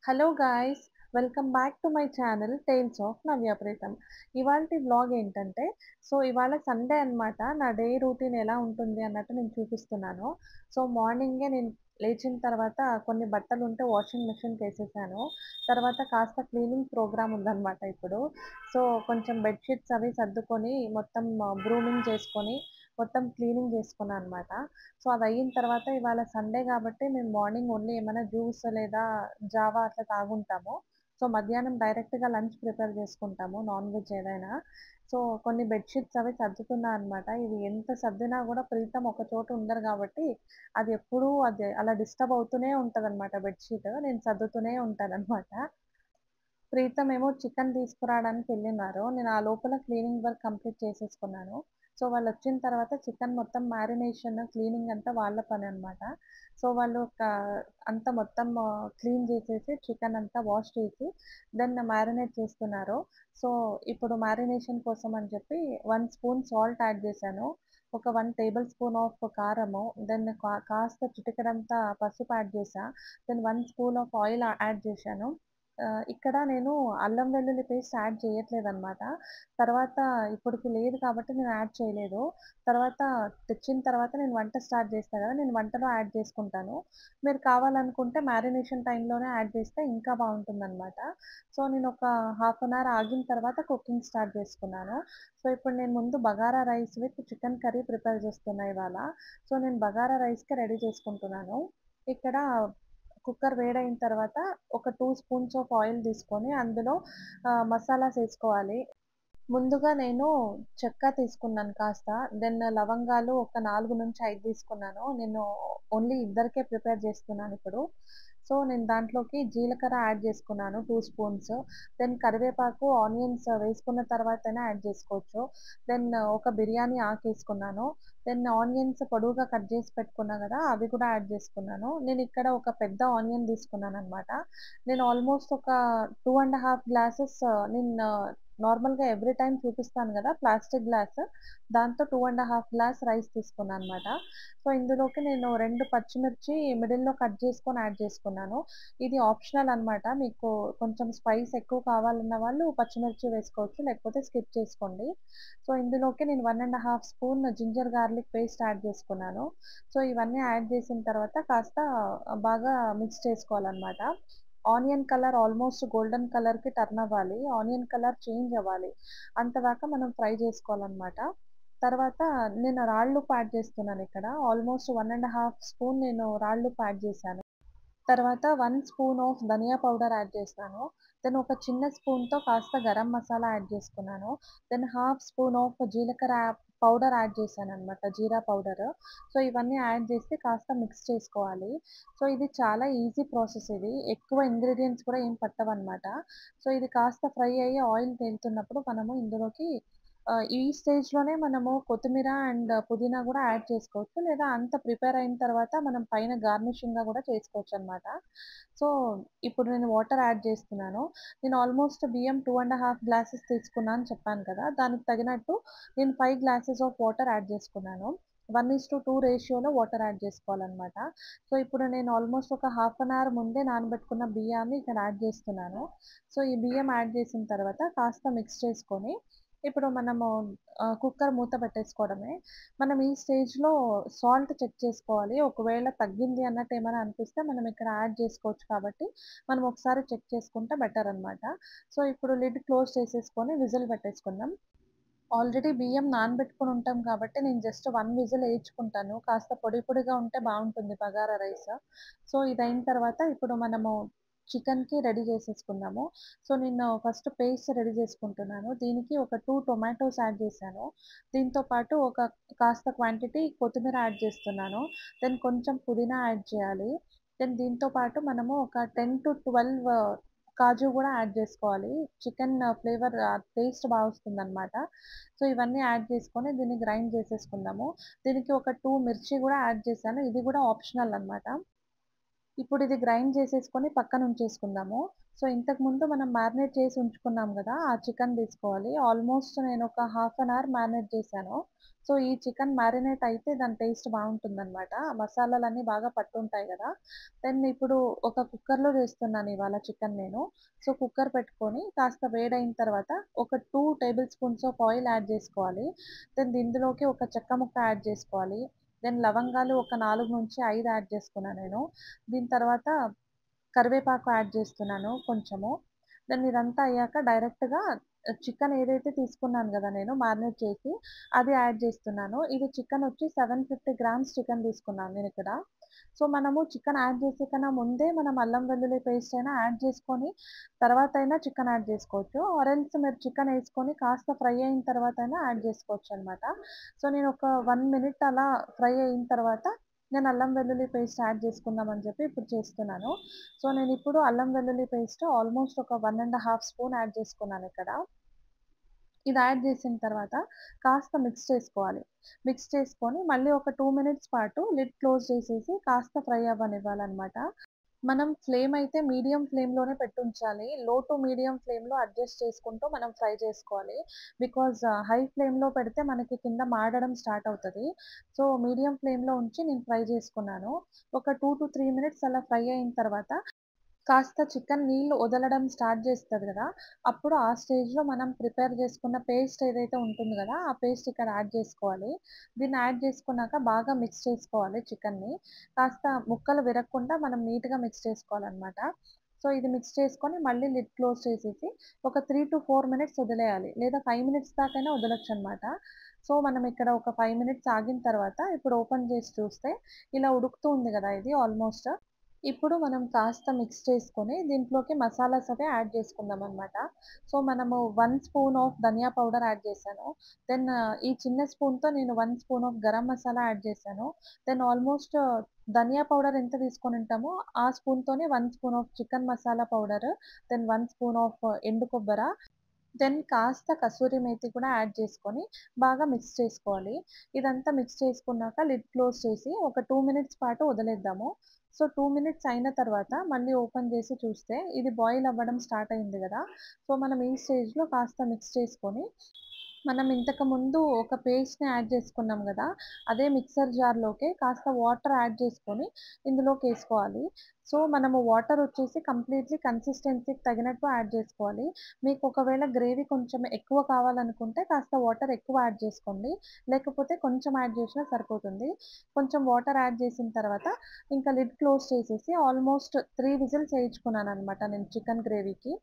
Hello guys! Welcome back to my channel tales of Navya Preetham. ఇవాల్టి vlog ఏంటంటే, ఇవాళ Sunday అనమాట. నా డే రొటీన్ ఎలా ఉంటుంది అన్నట్టు నేను చూపిస్తున్నాను. మార్నింగే నేను లేచిన తర్వాత కొన్ని బట్టలుంటే వాషింగ్ మిషన్‌కేసేసాను. తర్వాత కాస్త క్లీనింగ్ ప్రోగ్రామ్ ఉందనమాట ఇప్పుడు. సో, కొంచెం బెడ్ షీట్స్ అవి సర్దుకొని మొత్తం బ్రూమింగ్ చేసుకొని, మొత్తం క్లీనింగ్ చేసుకున్నా అనమాట. అదయిన తర్వాత ఇవాళ సండే గాబట్టి మేము మార్నింగ్ ఓన్లీ ఏమైనా జ్యూస్ లేదా జావా అట్లా తాగుంటాము. మధ్యాహ్నం డైరెక్ట్‌గా లంచ్ ప్రిపేర్ చేసుకుంటాము నాన్ వెజ్ ఏదైనా. కొన్ని బెడ్ షీట్స్ అవి సర్దుతున్నా అనమాట. ఇవి ఎంత సర్దినా గూడా ప్రీతం ఒక చోట ఉండరు గాబట్టి, అది ఎప్పుడూ అలా డిస్టర్బ్ అవుతూనే ఉంటదనమాట బెడ్ షీట్. నేను సర్దుతూనే ఉంటాననమాట. ప్రీతం ఏమో చికెన్ తీసుకురావడానికి వెళ్ళినారు. నేను ఆ లోపల క్లీనింగ్ వర్క్ కంప్లీట్ చేసేసుకున్నాను. వాళ్ళొచ్చిన తర్వాత చికెన్ మొత్తం మ్యారినేషన్, క్లీనింగ్ అంతా వాళ్ళ పననమాట. వాళ్ళు అంతా మొత్తం క్లీన్ చేసేసి చికెన్ అంతా వాష్ చేసి దెన్ మ్యారినేట్ చేస్తున్నారు. సో, ఇప్పుడు మ్యారినేషన్ కోసం అని చెప్పి 1 స్పూన్ సాల్ట్ యాడ్ చేశాను. ఒక 1 టేబుల్ స్పూన్ ఆఫ్ కారము, దెన్ కాస్త చిటికెడంతా పసుపు యాడ్ చేశా. Then 1 spoon of oil add చేశాను. ఇక్కడ నేను అల్లం వెల్లుల్లి పేస్ట్ యాడ్ చేయట్లేదనమాట. తర్వాత ఇప్పటికి లేదు కాబట్టి నేను యాడ్ చేయలేదు. తర్వాత తెచ్చిన తర్వాత నేను వంట స్టార్ట్ చేస్తా గదా! నేను వంటలో యాడ్ చేసుకుంటాను. మీరు కావాలనుకుంటే మ్యారినేషన్ టైమ్‌లోనే యాడ్ చేస్తే ఇంకా బావుంటుందనమాట. నేనొక హాఫ్ అన్ అవర్ ఆగిన తర్వాత కుకింగ్ స్టార్ట్ చేసుకున్నాను. ఇప్పుడు నేను ముందు bagara rice with chicken curry prepare చేస్తున్నా ఇవాళ. నేను బగారా రైస్‌కి రెడీ చేసుకుంటున్నాను. ఇక్కడ కుక్కర్ వేడైన తర్వాత ఒక 2 స్పూన్స్ ఆఫ్ ఆయిల్ తీసుకొని అందులో మసాలాస్ ఏసుకోవాలి. ముందుగా నేను చెక్క తీసుకున్నాను కాస్త. దెన్ లవంగాలు ఒక 4-5 తీసుకున్నాను. నేను ఓన్లీ ఇద్దరికే ప్రిపేర్ చేస్తున్నానిప్పుడు. నేను దాంట్లోకి జీలకర్ర యాడ్ చేసుకున్నాను 2 స్పూన్స్. దెన్ కరివేపాకు, ఆనియన్స్ వేసుకున్న తర్వాతనే యాడ్ చేసుకోవచ్చు. దెన్ ఒక బిర్యానీ ఆకేసుకున్నాను. దెన్ ఆనియన్స్ పొడవుగా కట్ చేసి పెట్టుకున్నా గదా! అవి కూడా యాడ్ చేసుకున్నాను. నేనిక్కడ ఒక పెద్ద ఆనియన్ తీసుకున్నాననమాట. నేను ఆల్మోస్ట్ ఒక 2 ½ గ్లాసెస్ నేను నార్మల్‌గా ఎవ్రీ టైమ్ చూపిస్తాను గదా! Plastic glass. దాంతో 2 ½ గ్లాస్ రైస్ తీసుకున్నా అనమాట. ఇందులోకి నేను 2 పచ్చిమిర్చి మిడిల్‌లో కట్ చేసుకొని యాడ్ చేసుకున్నాను. ఇది ఆప్షనల్ అనమాట. మీకు కొంచెం స్పైస్ ఎక్కువ కావాలన్న వాళ్ళు పచ్చిమిర్చి వేసుకోవచ్చు. లేకపోతే స్కిప్ చేసుకోండి. ఇందులోకి నేను 1 ½ spoon ginger garlic paste add చేసుకున్నాను. ఇవన్నీ యాడ్ చేసిన తర్వాత కాస్త బాగా మిక్స్ చేసుకోవాలనమాట. ఆనియన్ కలర్ ఆల్మోస్ట్ గోల్డెన్ కలర్‌కి టర్న్ అవ్వాలి. ఆనియన్ కలర్ చేంజ్ అవ్వాలి. అంతదాకా మనం ఫ్రై చేసుకోవాలనమాట. తర్వాత నేను రాళ్ళుప్పు యాడ్ చేస్తున్నానిక్కడ. ఆల్మోస్ట్ 1 ½ స్పూన్ నేను రాళ్ళుప్పు యాడ్ చేశాను. తర్వాత 1 spoon of dhania powder add చేస్తాను. దెన్ ఒక చిన్న స్పూన్‌తో కాస్త గరం మసాలా యాడ్ చేసుకున్నాను. దెన్ హాఫ్ స్పూన్ ఆఫ్ జీలకర్ర పౌడర్ యాడ్ చేశాననమాట. జీరా పౌడర్. ఇవన్నీ యాడ్ చేసి కాస్త మిక్స్ చేసుకోవాలి. ఇది చాలా ఈజీ ప్రాసెస్ ఇది. ఎక్కువ ఇంగ్రీడియెంట్స్ కూడా ఏం పట్టవనమాట. ఇది కాస్త ఫ్రై అయ్యి ఆయిల్ తేలుతున్నప్పుడు మనము ఇందులోకి ఈ స్టేజ్‌లోనే మనము కొత్తిమీర అండ్ పుదీనా గూడా యాడ్ చేసుకోవచ్చు. లేదా అంతా ప్రిపేర్ అయిన తర్వాత మనం పైన గార్నిషింగ్‌గా గూడా చేసుకోవచ్చనమాట. సో, ఇప్పుడు నేను వాటర్ యాడ్ చేస్తున్నాను. నేను ఆల్మోస్ట్ బియ్యం 2 ½ గ్లాసెస్ తీసుకున్నా అని చెప్పాను కదా! దానికి తగినట్టు నేను 5 గ్లాసెస్ ఆఫ్ వాటర్ యాడ్ చేసుకున్నాను. 1:2 రేషియోలో వాటర్ యాడ్ చేసుకోవాలనమాట. ఇప్పుడు నేను ఆల్మోస్ట్ ఒక హాఫ్ అన్ అవర్ ముందే నానబెట్టుకున్న బియ్యాన్ని ఇక్కడ యాడ్ చేస్తున్నాను. ఈ బియ్యం యాడ్ చేసిన తర్వాత కాస్త మిక్స్ చేసుకొని, ఇప్పుడు మనము కుక్కర్ మూత పెట్టేసుకోవడమే. మనం ఈ స్టేజ్‌లో సాల్ట్ చెక్ చేసుకోవాలి. ఒకవేళ తగ్గింది అన్నట్టు ఏమైనా అనిపిస్తే మనం ఇక్కడ యాడ్ చేసుకోవచ్చు కాబట్టి, మనం ఒకసారి చెక్ చేసుకుంటే బెటర్ అనమాట. ఇప్పుడు లిడ్ క్లోజ్ చేసేసుకొని విజిల్ పెట్టేసుకుందాం. ఆల్రెడీ బియ్యం నానబెట్టుకొని ఉంటాం కాబట్టి నేను జస్ట్ 1 విజిల్ ఏయించుకుంటాను. కాస్త పొడి పొడిగా ఉంటే బావుంటుంది బగారా రైస్. ఇదయిన తర్వాత ఇప్పుడు మనము చికెన్‌కి రెడీ చేసేసుకుందాము. నేను ఫస్ట్ పేస్ట్ రెడీ చేసుకుంటున్నాను. దీనికి ఒక 2 టొమాటోస్ యాడ్ చేశాను. దీంతో పాటు ఒక కాస్త క్వాంటిటీ కొత్తిమీర యాడ్ చేస్తున్నాను. దెన్ కొంచెం పుదీనా యాడ్ చేయాలి. దెన్ దీంతో పాటు మనము ఒక 10-12 కాజు గూడా యాడ్ జేసుకోవాలి. చికెన్ ఫ్లేవర్ టేస్ట్ వస్తుందనమాట. ఇవన్నీ యాడ్ చేసుకొని దీన్ని గ్రైండ్ చేసేసుకుందాము. దీనికి ఒక 2 మిర్చి గూడా యాడ్ చేశాను. ఇది గూడా ఆప్షనల్ అనమాట. ఇప్పుడు ఇది గ్రైండ్ చేసేసుకొని పక్కన ఉంచేసుకుందాము. సో, ఇంతకుముందు మనం మ్యారినేట్ చేసి ఉంచుకున్నాం గదా! ఆ చికెన్ తీసుకోవాలి. ఆల్మోస్ట్ నేను ఒక హాఫ్ అన్ అవర్ మ్యారినేట్ చేశాను. సో, ఈ చికెన్ మ్యారినేట్ అయితే దాని టేస్ట్ బావుంటుందనమాట. మసాలాలన్నీ బాగా పట్టుంటాయి గదా! దెన్ ఇప్పుడు ఒక కుక్కర్‌లో చేస్తున్నాను ఇవాళ చికెన్ నేను. సో, కుక్కర్ పెట్టుకొని కాస్త వేడయిన తర్వాత ఒక 2 table spoons of oil add జేసుకోవాలి. దెన్ ఇందులోకి ఒక చెక్క ముక్క యాడ్ జేసుకోవాలి. దెన్ లవంగాలు ఒక 4-5 యాడ్ చేసుకున్నా నేను. దీని తర్వాత కరివేపాకు యాడ్ చేస్తున్నాను కొంచెము. దెన్ ఇదంతా అయ్యాక డైరెక్ట్‌గా చికెన్ ఏదైతే తీసుకున్నాను గదా నేను మ్యారినేట్ చేసి, అది యాడ్ చేస్తున్నాను. ఇది చికెనొచ్చి 750 గ్రామ్స్ చికెన్ తీసుకున్నాను నేనిక్కడ. సో, మనము చికెన్ యాడ్ చేసే కన్నా ముందే మనం అల్లం వెల్లుల్లి పేస్ట్ అయినా యాడ్ చేసుకొని, తర్వాతైనా చికెన్ యాడ్ చేసుకోవచ్చు. ఆర్ ఎల్స్ మీరు చికెనేసుకొని కాస్త ఫ్రై అయిన తర్వాతైనా యాడ్ చేసుకోవచ్చనమాట. సో, నేనొక 1 మినిట్ అలా ఫ్రై అయిన తర్వాత నేను అల్లం వెల్లుల్లి పేస్ట్ యాడ్ చేసుకుందామని చెప్పి ఇప్పుడు చేస్తున్నాను. సో, నేనిప్పుడు అల్లం వెల్లుల్లి పేస్ట్ ఆల్మోస్ట్ ఒక 1 ½ స్పూన్ యాడ్ చేసుకున్నానిక్కడ. ఇది యాడ్ చేసిన తర్వాత కాస్త మిక్స్ చేసుకోవాలి. మిక్స్ చేసుకొని మళ్ళీ ఒక 2 మినిట్స్ పాటు లిడ్ క్లోజ్ చేసేసి కాస్త ఫ్రై అవ్వనివ్వాలనమాట. మనం ఫ్లేమ్ అయితే మీడియం ఫ్లేమ్‌లోనే పెట్టుంచాలి. లో టు మీడియం ఫ్లేమ్‌లో అడ్జస్ట్ చేసుకుంటూ మనం ఫ్రై చేసుకోవాలి. బికాజ్ హై ఫ్లేమ్‌లో పెడితే మనకి కింద మాడడం స్టార్ట్ అవుతది. సో, మీడియం ఫ్లేమ్‌లో ఉంచి నేను ఫ్రై చేసుకున్నాను. ఒక 2-3 మినిట్స్ అలా ఫ్రై అయిన తర్వాత కాస్త చికెన్ నీళ్లు వదలడం స్టార్ట్ చేస్తది గదా! అప్పుడు ఆ స్టేజ్‌లో మనం ప్రిపేర్ చేసుకున్న పేస్ట్ ఏదైతే ఉంటుంది గదా! ఆ పేస్ట్ ఇక్కడ యాడ్ చేసుకోవాలి. దీన్ని యాడ్ చేసుకున్నాక బాగా మిక్స్ చేసుకోవాలి చికెన్‌ని. కాస్త ముక్కలు విరగకుండా మనం నీట్‌గా మిక్స్ చేసుకోవాలనమాట. సో, ఇది మిక్స్ చేసుకొని మళ్ళీ లిడ్ క్లోజ్ చేసేసి ఒక 3-4 మినిట్స్ వదిలేయాలి. లేదా 5 మినిట్స్ దాకైనా వదలొచ్చనమాట. సో, మనం ఇక్కడ ఒక 5 మినిట్స్ ఆగిన తర్వాత ఇప్పుడు ఓపెన్ చేసి చూస్తే ఇలా ఉడుకుతూ ఉంది గదా! ఇది ఆల్మోస్ట్. ఇప్పుడు మనం కాస్త మిక్స్ చేసుకొని దీంట్లోకి మసాలాస్ అవి యాడ్ చేసుకుందామనమాట. సో, మనము 1 spoon of dhania powder add చేశాను. దెన్ ఈ చిన్న స్పూన్‌తో నేను 1 spoon of garam masala add చేశాను. దెన్ ఆల్మోస్ట్ ధనియా పౌడర్ ఎంత తీసుకొనుంటామో ఆ స్పూన్‌తోనే 1 spoon of chicken masala powder, then 1 spoon of ఎండు కొబ్బర, దెన్ కాస్త కసూరి మేతి కూడా యాడ్ చేసుకొని బాగా మిక్స్ చేసుకోవాలి. ఇదంతా మిక్స్ చేసుకున్నాక లిడ్ క్లోజ్ చేసి ఒక 2 మినిట్స్ పాటు వదిలేద్దాము. సో, 2 మినిట్స్ అయిన తర్వాత మళ్ళీ ఓపెన్ చేసి చూస్తే ఇది బాయిల్ అవ్వడం స్టార్ట్ అయింది గదా! సో, మనం ఈ స్టేజ్‌లో కాస్త మిక్స్ చేసుకొని మనం ఇంతకుముందు ఒక పేస్ట్‌ని యాడ్ చేసుకున్నాం గదా! అదే మిక్సర్ జార్‌లోకి కాస్త వాటర్ యాడ్ చేసుకొని ఇందులోకేసుకోవాలి. సో, మనము వాటర్ వచ్చేసి కంప్లీట్‌లీ కన్సిస్టెన్సీకి తగినట్టు యాడ్ చేసుకోవాలి. మీకు ఒకవేళ గ్రేవీ కొంచెం ఎక్కువ కావాలనుకుంటే కాస్త వాటర్ ఎక్కువ యాడ్ చేసుకోండి. లేకపోతే కొంచెం యాడ్ చేసినా సరిపోతుంది. కొంచెం వాటర్ యాడ్ చేసిన తర్వాత ఇంకా లిడ్ క్లోజ్ చేసేసి ఆల్మోస్ట్ 3 విజిల్స్ ఏయించుకున్నాననమాట నేను చికెన్ గ్రేవీకి.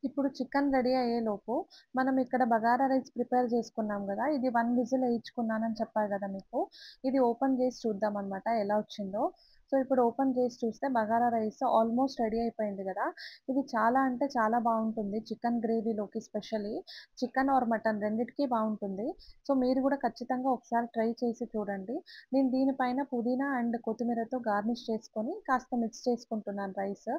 ఇప్పుడు చికెన్ రెడీ అయ్యేలోపు మనం ఇక్కడ బగారా రైస్ ప్రిపేర్ చేసుకున్నాం గదా! ఇది 1 విజిల్ ఏయించుకున్నానని చెప్పా గదా మీకు. ఇది ఓపెన్ చేసి చూద్దామనమాట ఎలా వచ్చిందో. సో, ఇప్పుడు ఓపెన్ చేసి చూస్తే బగారా రైస్ ఆల్మోస్ట్ రెడీ అయిపోయింది గదా! ఇది చాలా అంటే చాలా బావుంటుంది. చికెన్ గ్రేవీలోకి స్పెషల్లీ. చికెన్ ఆర్ మటన్ రెండిటికి బావుంటుంది. సో, మీరు గూడా ఖచ్చితంగా ఒకసారి ట్రై చేసి చూడండి. నేను దీనిపైన పుదీనా అండ్ కొత్తిమీరతో గార్నిష్ చేసుకొని కాస్త మిక్స్ చేసుకుంటున్నాను రైస్.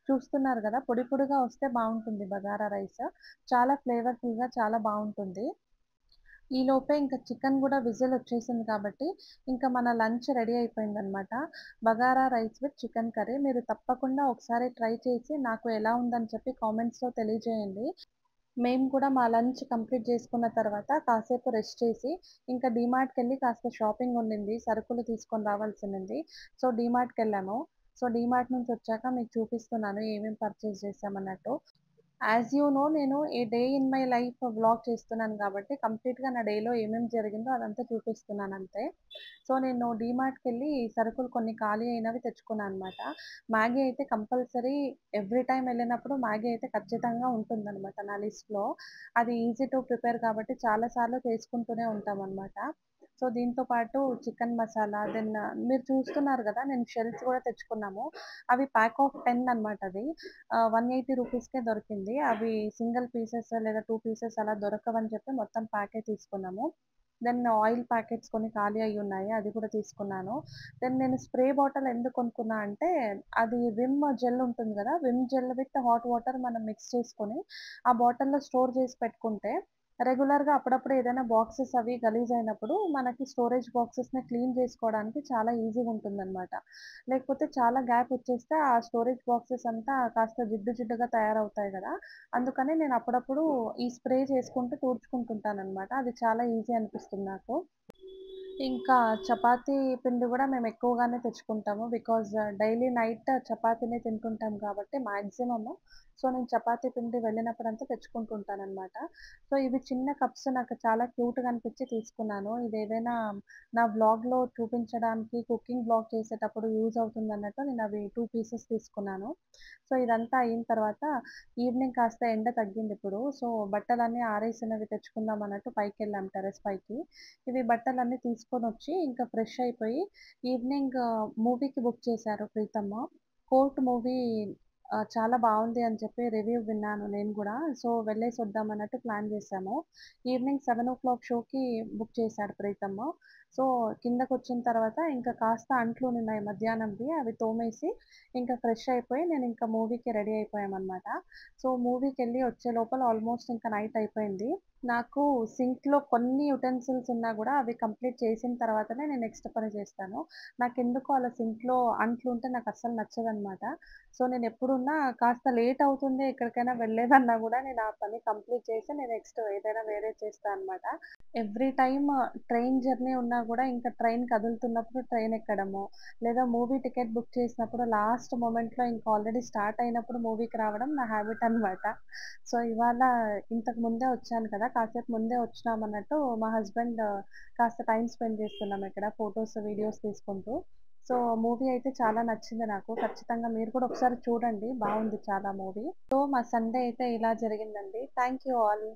చూస్తున్నారు గదా! పొడి పొడిగా వస్తే బావుంటుంది బగారా రైస్. చాలా ఫ్లేవర్‌ఫుల్‌గా చాలా బావుంటుంది. ఈలోపే ఇంక చికెన్ గూడా విజిల్ వచ్చేసింది కాబట్టి, ఇంక మన లంచ్ రెడీ అయిపోయిందనమాట. Bagara rice with chicken curry. మీరు తప్పకుండా ఒకసారి ట్రై చేసి నాకు ఎలా ఉందని చెప్పి కామెంట్స్‌లో తెలియజేయండి. మేము కూడా మా లంచ్ కంప్లీట్ చేసుకున్న తర్వాత కాసేపు రెస్ట్ చేసి, ఇంకా డీమార్ట్‌కెళ్ళి కాస్త షాపింగ్ ఉండింది. సరుకులు తీసుకొని రావాల్సుండింది. సో, డీమార్ట్‌కెళ్ళాము. సో, డీమార్ట్ నుంచి వచ్చాక మీకు చూపిస్తున్నాను ఏమేం పర్చేస్ చేశామన్నట్టు. యాజ్ యూ నో నేను a day in my life vlog చేస్తున్నాను కాబట్టి కంప్లీట్‌గా నా డేలో ఏమేమి జరిగిందో అదంతా చూపిస్తున్నానంతే. సో, నేను డీమార్ట్‌కెళ్ళి సరుకులు కొన్ని ఖాళీ అయినవి తెచ్చుకున్నా అనమాట. మ్యాగీ అయితే కంపల్సరీ ఎవ్రీ టైమ్ ఎళ్ళినప్పుడు మ్యాగీ అయితే ఖచ్చితంగా ఉంటుందనమాట నా లిస్ట్‌లో. అది ఈజీ టు ప్రిపేర్ కాబట్టి చాలా సార్లు చేసుకుంటూనే ఉంటామనమాట. సో, దీంతో పాటు చికెన్ మసాలా, దెన్ మీరు చూస్తున్నారు గదా! నేను షెల్స్ గూడా తెచ్చుకున్నాము. అవి ప్యాక్ ఆఫ్ 10 అనమాట అది. 180 రూపీస్‌కే దొరికింది. అవి సింగిల్ పీసెస్ లేదా 2 పీసెస్ అలా దొరకవని చెప్పి మొత్తం ప్యాకే తీసుకున్నాము. దెన్ ఆయిల్ ప్యాకెట్స్ కొన్ని ఖాళీ అయ్యున్నాయి. అది కూడా తీసుకున్నాను. దెన్ నేను స్ప్రే బాటిల్ ఎందుకు కొనుక్కున్నా అంటే, అది విమ్ జెల్ ఉంటుంది గదా! Vim gel with hot water మనం మిక్స్ చేసుకొని, ఆ బాటిల్‌లో స్టోర్ చేసి పెట్టుకుంటే, రెగ్యులర్‌గా అప్పుడప్పుడు ఏదైనా బాక్సెస్ అవి గలీజయినప్పుడు మనకి స్టోరేజ్ బాక్సెస్‌ని క్లీన్ చేసుకోవడానికి చాలా ఈజీగుంటుందనమాట. లేకపోతే చాలా గ్యాప్ వచ్చేస్తే ఆ స్టోరేజ్ బాక్సెస్ అంతా కాస్త జిడ్డు జిడ్డుగా తయారవుతాయి గదా! అందుకని నేను అప్పుడప్పుడు ఈ స్ప్రే చేసుకుంటూ తుడుచుకుంటుంటాననమాట. అది చాలా ఈజీ అనిపిస్తుంది నాకు. ఇంకా చపాతీ పిండి గూడా మేమెక్కువగానే తెచ్చుకుంటాము. బికాజ్ డైలీ నైట్ చపాతీనే తింటుంటాం కాబట్టి మాక్సిమము. సో, నేను చపాతీ పిండి వెళ్ళినప్పుడంతా తెచ్చుకుంటూ ఉంటాననమాట. సో, ఇవి చిన్న కప్స్ నాకు చాలా క్యూట్‌గా అనిపిచ్చి తీసుకున్నాను. ఇదేదైనా నా వ్లాగ్‌లో చూపించడానికి కుకింగ్ వ్లాగ్ చేసేటప్పుడు యూజ్ అవుతుందన్నట్టు నేనవి 2 పీసెస్ తీసుకున్నాను. సో, ఇదంతా అయిన తర్వాత ఈవినింగ్ కాస్త ఎండ తగ్గిందిప్పుడు. సో, బట్టలన్నీ ఆరేసినవి తెచ్చుకుందాం అన్నట్టు పైకెళ్ళాం టెర్రస్ పైకి. ఇవి బట్టలన్నీ తీసుకొనొచ్చి ఇంకా ఫ్రెష్ అయిపోయి ఈవినింగ్ మూవీకి బుక్ చేశారు ప్రీతమ్. 'కోర్ట్' మూవీ చాలా బావుంది అని చెప్పి రివ్యూ విన్నాను నేను గూడా. సో, వెళ్ళేసొద్దాం అన్నట్టు ప్లాన్ చేశాము. ఈవినింగ్ 7:00 షోకి బుక్ చేశాడు ప్రీతమ్. సో, కిందకొచ్చిన తర్వాత ఇంకా కాస్త అంట్లునున్నాయి మధ్యాహ్నంవి. అవి తోమేసి ఇంకా ఫ్రెష్ అయిపోయి నేనింక మూవీకి రెడీ అయిపోయామనమాట. సో, మూవీకెళ్ళి వచ్చే లోపల ఆల్మోస్ట్ ఇంకా నైట్ అయిపోయింది. నాకు సింక్‌లో కొన్ని యుటెన్సిల్స్ ఉన్నా గూడా అవి కంప్లీట్ చేసిన తర్వాతనే నేను నెక్స్ట్ పని చేస్తాను. నాకెందుకో అలా సింక్‌లో అంట్లుంటే నాకస్సలు నచ్చదనమాట. సో, నేనెప్పుడున్నా కాస్త లేట్ అవుతుంది ఎక్కడికైనా వెళ్ళేదన్నా గూడా నేను ఆ పని కంప్లీట్ చేసి నేను నెక్స్ట్ ఏదైనా వేరేది చేస్తా అనమాట. ఎవ్రీ టైమ్ ట్రైన్ జర్నీ ఉన్నా గూడా ఇంకా ట్రైన్ కదులుతున్నప్పుడు ట్రైన్ ఎక్కడము, లేదా మూవీ టికెట్ బుక్ చేసినప్పుడు లాస్ట్ మొమెంట్‌లో ఇంకా ఆల్రెడీ స్టార్ట్ అయినప్పుడు మూవీకి రావడం నా హాబిట్ అనమాట. సో, ఇవాళ ఇంతకు ముందే వచ్చాను కదా! కాసేపు ముందే వచ్చినామన్నట్టు మా హస్బెండ్ కాస్త టైమ్ స్పెండ్ చేస్తున్నాం ఇక్కడ ఫోటోస్, వీడియోస్ తీసుకుంటూ. సో, మూవీ అయితే చాలా నచ్చింది నాకు. ఖచ్చితంగా మీరు కూడా ఒకసారి చూడండి. బావుంది చాలా మూవీ. సో, మా సండే అయితే ఇలా జరిగిందండి. Thank you all.